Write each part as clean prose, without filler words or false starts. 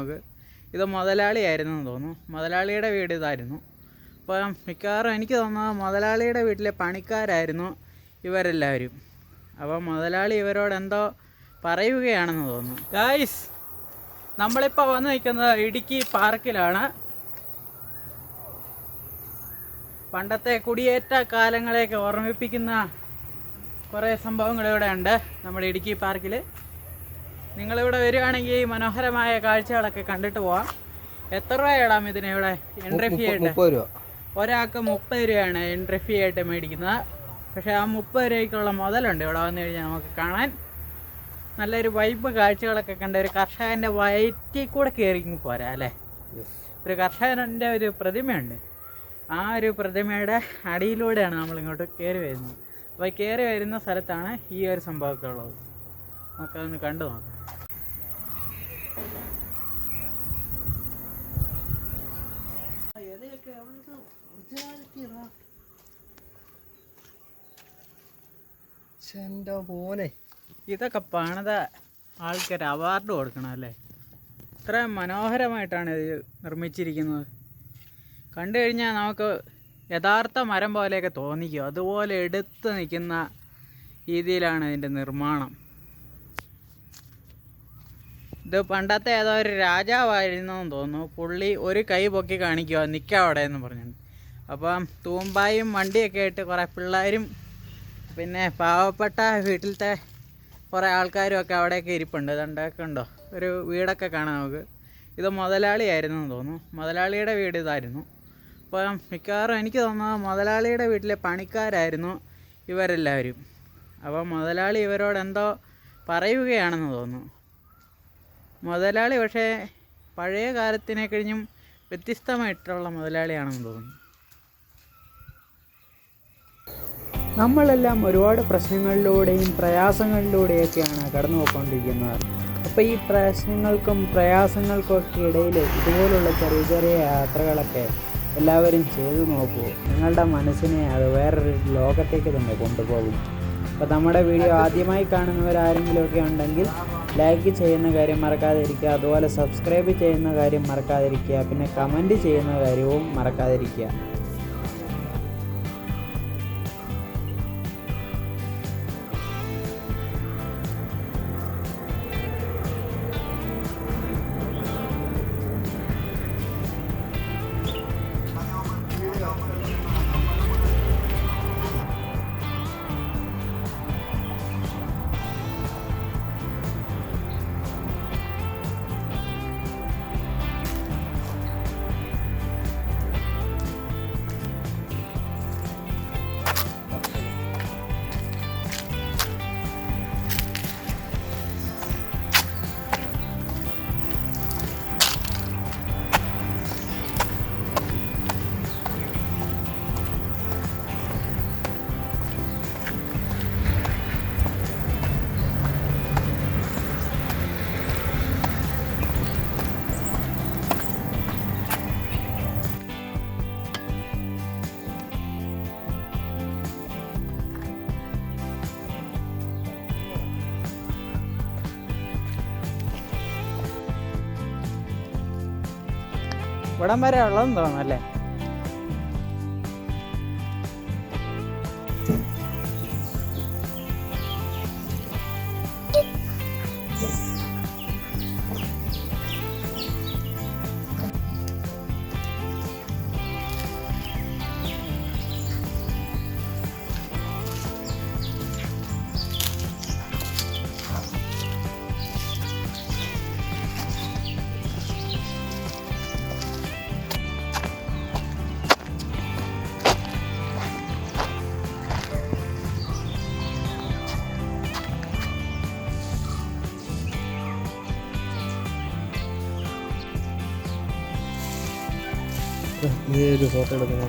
നമുക്ക്. ഇത് മുതലാളിയായിരുന്നു എന്ന് തോന്നുന്നു. മുതലാളിയുടെ വീട് ഇതായിരുന്നു. അപ്പം മിക്കവാറും എനിക്ക് തോന്നുന്നത് മുതലാളിയുടെ വീട്ടിലെ പണിക്കാരായിരുന്നു ഇവരെല്ലാവരും. അപ്പോൾ മുതലാളി ഇവരോട് എന്തോ പറയുകയാണെന്ന് തോന്നുന്നു. ഗായ്സ്, നമ്മളിപ്പോൾ വന്ന് നിൽക്കുന്നത് ഇടുക്കി പാർക്കിലാണ്. പണ്ടത്തെ കുടിയേറ്റ കാലങ്ങളെയൊക്കെ ഓർമ്മിപ്പിക്കുന്ന കുറേ സംഭവങ്ങൾ ഇവിടെ ഉണ്ട് നമ്മുടെ ഇടുക്കി പാർക്കിൽ. നിങ്ങളിവിടെ വരികയാണെങ്കിൽ ഈ മനോഹരമായ കാഴ്ചകളൊക്കെ കണ്ടിട്ട് പോവാം. എത്ര രൂപയിടാം ഇതിന് ഇവിടെ എൻട്രി ഫീ ആയിട്ട്? 30 രൂപ. ഒരാൾക്ക് 30 രൂപയാണ് എൻട്രി ഫീ ആയിട്ട് മേടിക്കുന്നത്. പക്ഷേ ആ 30 രൂപയ്ക്കുള്ള മുതലുണ്ട് ഇവിടെ വന്നു കഴിഞ്ഞാൽ നമുക്ക് കാണാൻ. നല്ലൊരു വൈബ് കാഴ്ചകളൊക്കെ കണ്ട ഒരു കർഷകൻ്റെ വയറ്റിൽ കൂടെ കയറി പോരാ അല്ലേ. ഒരു കർഷകൻ്റെ ഒരു പ്രതിമയുണ്ട്. ആ ഒരു പ്രതിമയുടെ അടിയിലൂടെയാണ് നമ്മളിങ്ങോട്ട് കയറി വരുന്നത്. അപ്പോൾ കയറി വരുന്ന സ്ഥലത്താണ് ഈ ഒരു സംഭവമൊക്കെ ഉള്ളത്. നമുക്കതൊന്ന് കണ്ടു നോക്കാം. ഇതൊക്കെ പണിത ആൾക്കൊരു അവാർഡ് കൊടുക്കണം അല്ലേ. ഇത്ര മനോഹരമായിട്ടാണ് ഇത് നിർമ്മിച്ചിരിക്കുന്നത്. കണ്ടു കഴിഞ്ഞാൽ നമുക്ക് യഥാർത്ഥ മരം പോലെയൊക്കെ തോന്നിക്കും. അതുപോലെ എടുത്ത് നിൽക്കുന്ന രീതിയിലാണ് ഇതിൻ്റെ നിർമ്മാണം. ഇത് പണ്ടത്തെ ഏതോ ഒരു രാജാവായിരുന്നെന്ന് തോന്നുന്നു. പുള്ളി ഒരു കൈ പൊക്കി കാണിക്കുക നിൽക്കുക അവിടെ എന്ന് പറഞ്ഞിട്ടുണ്ട്. അപ്പം തൂമ്പായും വണ്ടിയൊക്കെ ആയിട്ട് കുറേ പിള്ളേരും പിന്നെ പാവപ്പെട്ട വീട്ടിലത്തെ കുറേ ആൾക്കാരും ഒക്കെ അവിടെയൊക്കെ ഇരിപ്പുണ്ട്. ഇതുണ്ടൊക്കെ ഉണ്ടോ, ഒരു വീടൊക്കെ കാണാം നമുക്ക്. ഇത് മുതലാളിയായിരുന്നു എന്ന് തോന്നുന്നു. മുതലാളിയുടെ വീട് ഇതായിരുന്നു. അപ്പം മിക്കവാറും എനിക്ക് തോന്നുന്നത് മുതലാളിയുടെ വീട്ടിലെ പണിക്കാരായിരുന്നു ഇവരെല്ലാവരും. അപ്പോൾ മുതലാളി ഇവരോട് എന്തോ പറയുകയാണെന്ന് തോന്നുന്നു. മുതലാളി പക്ഷേ പഴയ കാലത്തിനെ കഴിഞ്ഞും വ്യത്യസ്തമായിട്ടുള്ള മുതലാളിയാണെന്ന് തോന്നുന്നു. നമ്മളെല്ലാം ഒരുപാട് പ്രശ്നങ്ങളിലൂടെയും പ്രയാസങ്ങളിലൂടെയൊക്കെയാണ് കടന്നു പോയിക്കൊണ്ടിരിക്കുന്നത്. അപ്പോൾ ഈ പ്രശ്നങ്ങൾക്കും പ്രയാസങ്ങൾക്കും ഒക്കെ ഇടയിൽ ഇതുപോലുള്ള ചെറിയ ചെറിയ യാത്രകളൊക്കെ എല്ലാവരും ചെയ്തു നോക്കൂ. നിങ്ങളുടെ മനസ്സിനെ അത് വേറൊരു ലോകത്തേക്ക് തന്നെ കൊണ്ടുപോകും. അപ്പോൾ നമ്മുടെ വീഡിയോ ആദ്യമായി കാണുന്നവരാരെങ്കിലുമൊക്കെ ഉണ്ടെങ്കിൽ ലൈക്ക് ചെയ്യുന്ന കാര്യം മറക്കാതിരിക്കുക. അതുപോലെ സബ്സ്ക്രൈബ് ചെയ്യുന്ന കാര്യം മറക്കാതിരിക്കുക. പിന്നെ കമൻറ്റ് ചെയ്യുന്ന കാര്യവും മറക്കാതിരിക്കുക. ഇവിടം വരെ ഉള്ളതെന്ന് തോന്നുന്നല്ലേ. ഒരു ഫോട്ടോ എടുക്കുന്ന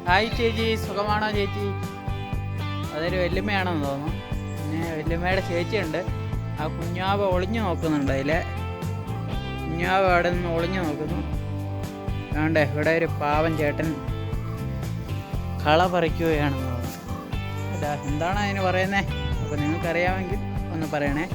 ഹായ് ചേച്ചി, സുഖമാണോ ചേച്ചി? അതൊരു വല്യമ്മയാണെന്ന് തോന്നുന്നു. പിന്നെ വല്യമ്മയുടെ ചേച്ചിയുണ്ട്. ആ കുഞ്ഞാവ് ഒളിഞ്ഞു നോക്കുന്നുണ്ട്. അതിലെ കുഞ്ഞാവ് അവിടെ നിന്ന് ഒളിഞ്ഞു നോക്കുന്നു. അതുകൊണ്ട് ഇവിടെ ഒരു പാവം ചേട്ടൻ കള പറിക്കുകയാണെന്ന് തോന്നുന്നു. അല്ല, എന്താണ് അതിന് പറയുന്നത്? അപ്പോൾ നിങ്ങൾക്കറിയാമെങ്കിൽ ഒന്ന് പറയണേ.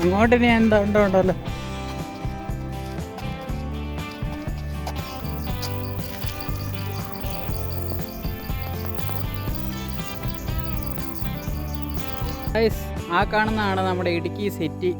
അങ്ങോട്ട് ഇനി എന്താ ഉണ്ടല്ലോ. ആ കാണുന്നതാണ് നമ്മുടെ ഇടുക്കി സിറ്റി.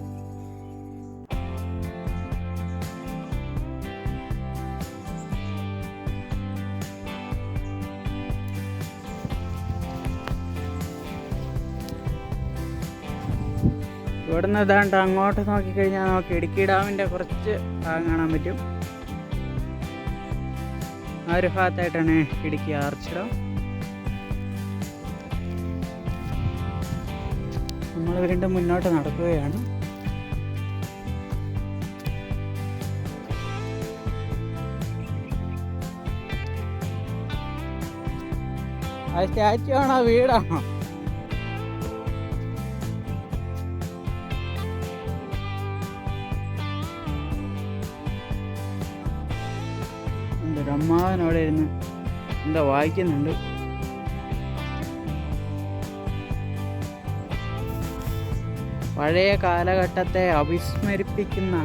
ഇവിടുന്ന് ഇതാണ്ട് അങ്ങോട്ട് നോക്കിക്കഴിഞ്ഞാൽ നമുക്ക് ഇടുക്കി ഡാമിൻ്റെ കുറച്ച് ഭാഗം കാണാൻ പറ്റും. ആ ഒരു ഭാഗത്തായിട്ടാണ് ഇടുക്കി ആർച്ച് ഡാം. നമ്മൾ വീണ്ടും മുന്നോട്ട് നടക്കുകയാണ്. ആ സ്റ്റാച്ചു ആണോ വീടാണോ? എൻ്റെ അമ്മാവനോടെ ഇരുന്ന് എന്താ വായിക്കുന്നുണ്ട്. പഴയ കാലഘട്ടത്തെ അവിസ്മരിപ്പിക്കുന്ന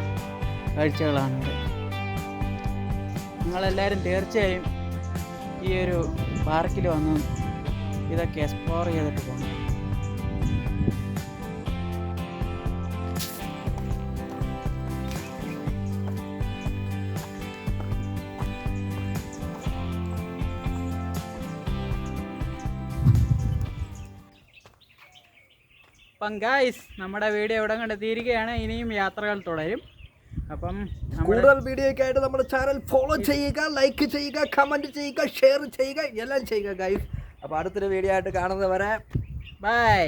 കാഴ്ചകളാണിവിടെ. നിങ്ങളെല്ലാവരും തീർച്ചയായും ഈ ഒരു പാർക്കിൽ വന്ന് ഇതൊക്കെ എക്സ്പ്ലോർ ചെയ്തിട്ട് പോകണം. അപ്പം ഗായ്സ്, നമ്മുടെ വീഡിയോ ഇവിടെ കണ്ടെത്തിയിരിക്കുകയാണ്. ഇനിയും യാത്രകൾ തുടരും. അപ്പം കൂടുതൽ വീഡിയോയ്ക്കായിട്ട് നമ്മുടെ ചാനൽ ഫോളോ ചെയ്യുക, ലൈക്ക് ചെയ്യുക, കമൻറ്റ് ചെയ്യുക, ഷെയർ ചെയ്യുക, എല്ലാം ചെയ്യുക ഗൈസ്. അപ്പോൾ അടുത്തൊരു വീഡിയോ ആയിട്ട് കാണുന്നത് വരെ ബൈ.